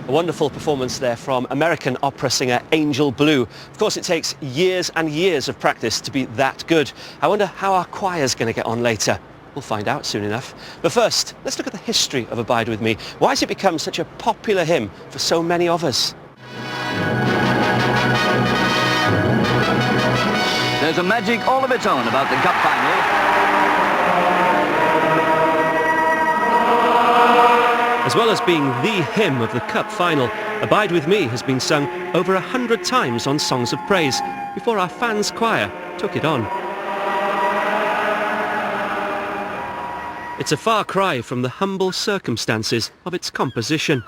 A wonderful performance there from American opera singer Angel Blue. Of course, it takes years and years of practice to be that good. I wonder how our choir's going to get on later. We'll find out soon enough. But first, let's look at the history of Abide With Me. Why has it become such a popular hymn for so many of us? There's a magic all of its own about the Cup final. As well as being the hymn of the Cup final, Abide With Me has been sung over 100 times on Songs of Praise before our fans' choir took it on. It's a far cry from the humble circumstances of its composition.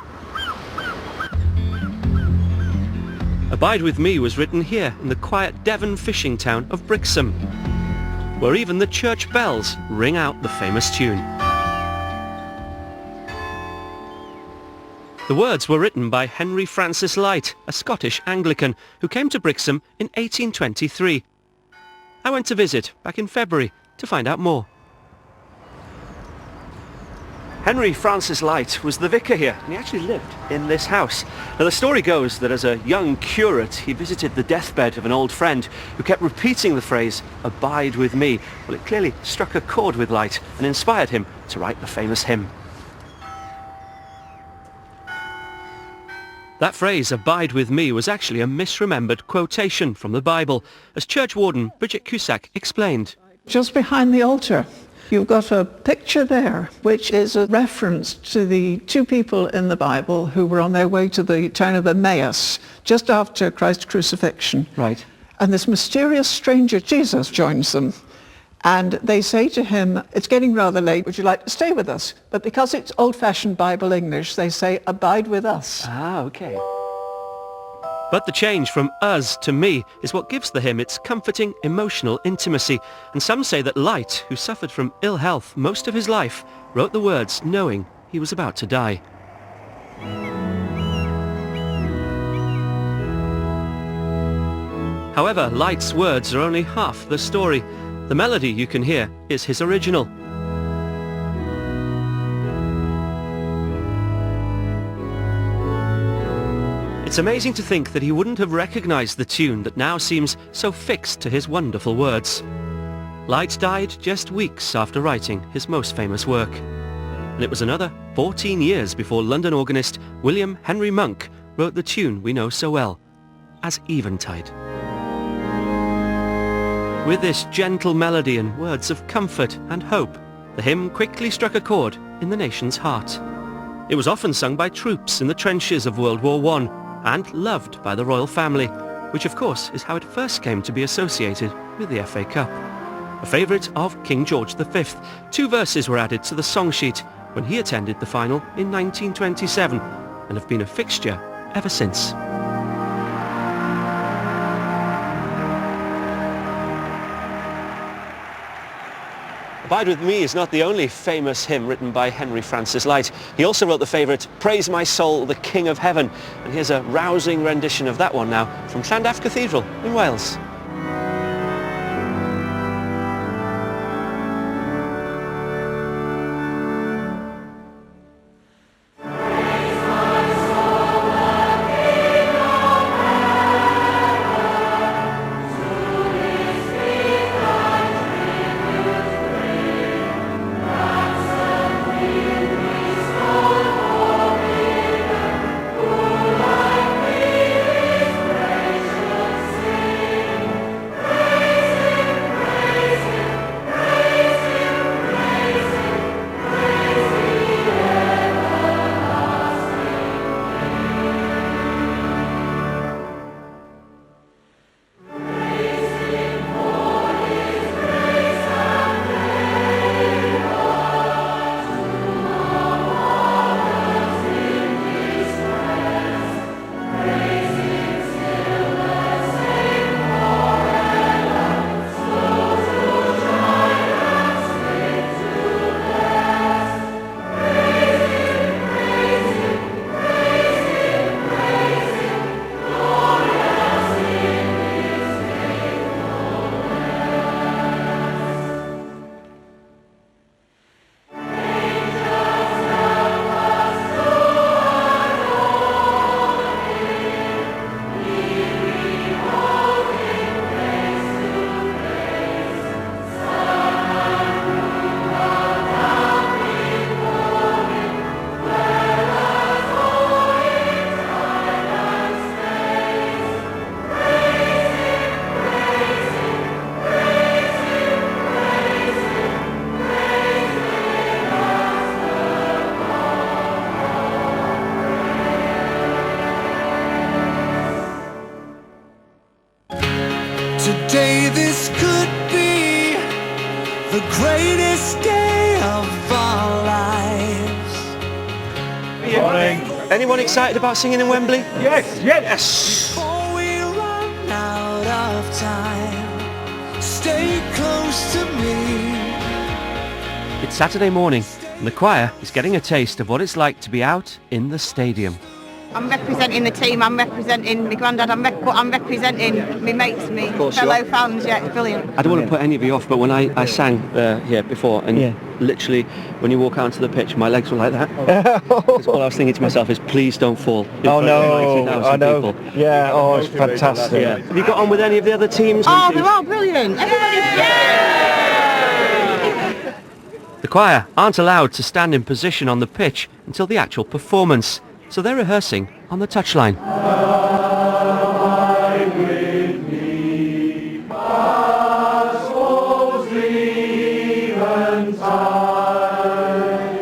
Abide With Me was written here in the quiet Devon fishing town of Brixham, where even the church bells ring out the famous tune. The words were written by Henry Francis Lyte, a Scottish Anglican who came to Brixham in 1823. I went to visit back in February to find out more. Henry Francis Lyte was the vicar here, and he actually lived in this house. Now, the story goes that as a young curate, he visited the deathbed of an old friend who kept repeating the phrase, "Abide with me." Well, it clearly struck a chord with Lyte and inspired him to write the famous hymn. That phrase, "Abide with me," was actually a misremembered quotation from the Bible, as church warden Bridget Cusack explained. Just behind the altar, you've got a picture there, which is a reference to the two people in the Bible who were on their way to the town of Emmaus, just after Christ's crucifixion. Right. And this mysterious stranger, Jesus, joins them. And they say to him, "It's getting rather late, would you like to stay with us?" But because it's old-fashioned Bible English, they say, "Abide with us." Ah, okay. But the change from us to me is what gives the hymn its comforting, emotional intimacy. And some say that Lyte, who suffered from ill health most of his life, wrote the words knowing he was about to die. However, Lyte's words are only half the story. The melody you can hear is his original. It's amazing to think that he wouldn't have recognized the tune that now seems so fixed to his wonderful words. Lyte died just weeks after writing his most famous work. And it was another 14 years before London organist William Henry Monk wrote the tune we know so well as Eventide. With this gentle melody and words of comfort and hope, the hymn quickly struck a chord in the nation's heart. It was often sung by troops in the trenches of World War I and loved by the royal family, which of course is how it first came to be associated with the FA Cup. A favourite of King George V, 2 verses were added to the song sheet when he attended the final in 1927 and have been a fixture ever since. Abide With Me is not the only famous hymn written by Henry Francis Lyte. He also wrote the favourite Praise My Soul, the King of Heaven. And here's a rousing rendition of that one now from Llandaff Cathedral in Wales. Morning. Anyone excited about singing in Wembley? Yes, yes. Before we run out of time, stay close to me. It's Saturday morning and the choir is getting a taste of what it's like to be out in the stadium. I'm representing the team, I'm representing my granddad, I'm representing my mates, me fellow fans, yeah, it's brilliant. I don't want to put any of you off, but when I sang here before, and literally when you walk out onto the pitch, my legs were like that. 'Cause all I was thinking to myself is, please don't fall. Oh no, 90,000 I know. people. Yeah, oh, it's fantastic. Yeah. Have you got on with any of the other teams? Oh, they're all brilliant. The choir aren't allowed to stand in position on the pitch until the actual performance, so they're rehearsing on the touchline.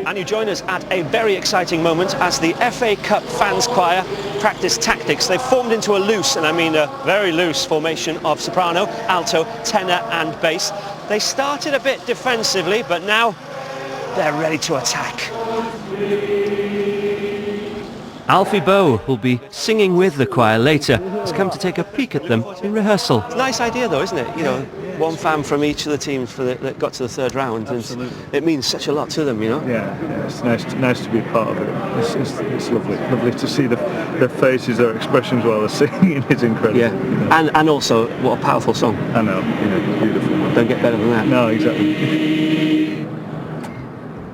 And you join us at a very exciting moment as the FA Cup fans choir practice tactics. They've formed into a loose, and I mean a very loose formation of soprano, alto, tenor and bass. They started a bit defensively, but now they're ready to attack. Alfie Bowe, who'll be singing with the choir later, has come to take a peek at them in rehearsal. It's a nice idea though, isn't it? You know, one fan from each of the teams that got to the third round. Absolutely. And it means such a lot to them, you know? Yeah, it's nice to be a part of it. It's lovely to see their faces, their expressions while they're singing. It's incredible. Yeah, you know. and also, what a powerful song. I know, it's beautiful. Don't get better than that. No, exactly.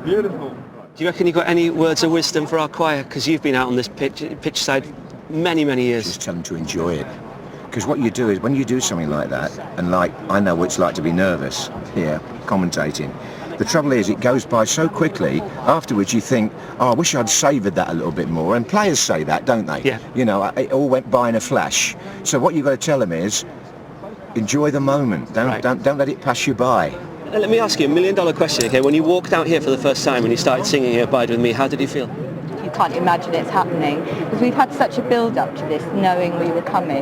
Beautiful. Do you reckon you've got any words of wisdom for our choir? Because you've been out on this pitch side many years. Just tell them to enjoy it. Because what you do is, when you do something like that, and like, I know what it's like to be nervous here, commentating, the trouble is it goes by so quickly, afterwards you think, oh, I wish I'd savoured that a little bit more. And players say that, don't they? Yeah. You know, it all went by in a flash. So what you've got to tell them is, enjoy the moment. Don't let it pass you by. Let me ask you $1 million question, okay? When you walked out here for the first time and you started singing here, Abide With Me, how did you feel? You can't imagine it's happening because we've had such a build-up to this, knowing we were coming,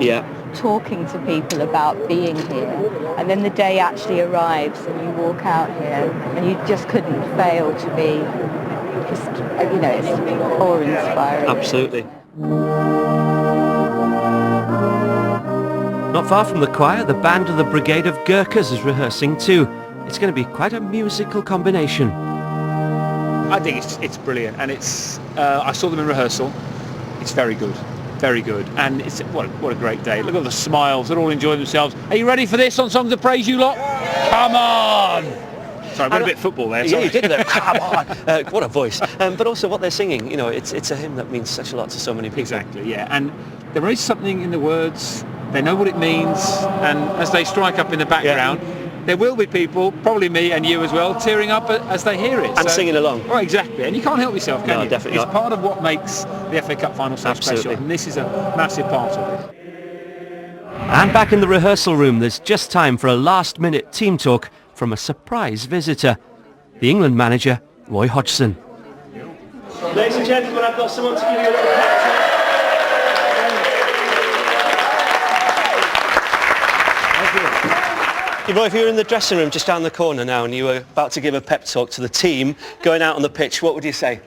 talking to people about being here, and then the day actually arrives and you walk out here and you just couldn't fail to be, just, you know, it's awe-inspiring. Absolutely. Not far from the choir, the band of the Brigade of Gurkhas is rehearsing too. It's going to be quite a musical combination. I think it's brilliant, and it's I saw them in rehearsal. It's very good, and it's what a great day. Look at the smiles; they're all enjoying themselves. Are you ready for this on Songs of Praise, you lot? Come on! Sorry, I went a bit football there. Yeah, you did that. Come on! What a voice! But also, what they're singing, you know, it's a hymn that means such a lot to so many people. Exactly, yeah, and there is something in the words. They know what it means, and as they strike up in the background. Yeah. There will be people, probably me and you as well, tearing up as they hear it. And singing along. Well, exactly. And you can't help yourself, can you? Definitely it's not. part of what makes the FA Cup final so special, and this is a massive part of it. And back in the rehearsal room, there's just time for a last-minute team talk from a surprise visitor, the England manager, Roy Hodgson. Ladies and gentlemen, I've got someone to give you a little pep talk. Roy, if you were in the dressing room just down the corner now and you were about to give a pep talk to the team going out on the pitch, what would you say?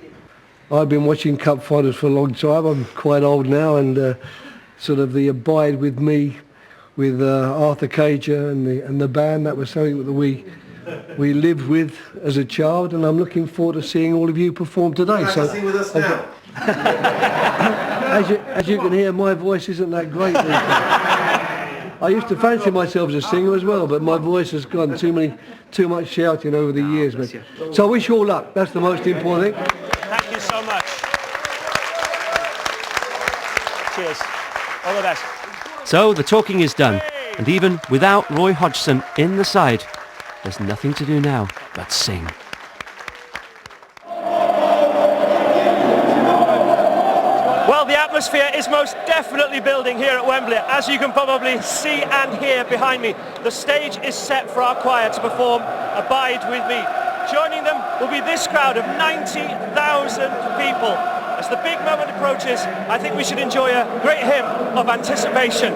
I've been watching Cup finals for a long time. I'm quite old now, and sort of the Abide With Me with Arthur Cager and the band, that was something that we lived with as a child, and I'm looking forward to seeing all of you perform today. So sing with us now. As you can hear, my voice isn't that great these days. I used to fancy myself as a singer as well, but my voice has gone too much shouting over the years. But, so I wish you all luck. That's the most important thing. Thank you so much. Cheers. All the best. So the talking is done, and even without Roy Hodgson in the side, there's nothing to do now but sing. Well, the atmosphere is most definitely building here at Wembley, as you can probably see and hear behind me. The stage is set for our choir to perform Abide With Me. Joining them will be this crowd of 90,000 people. As the big moment approaches, I think we should enjoy a great hymn of anticipation.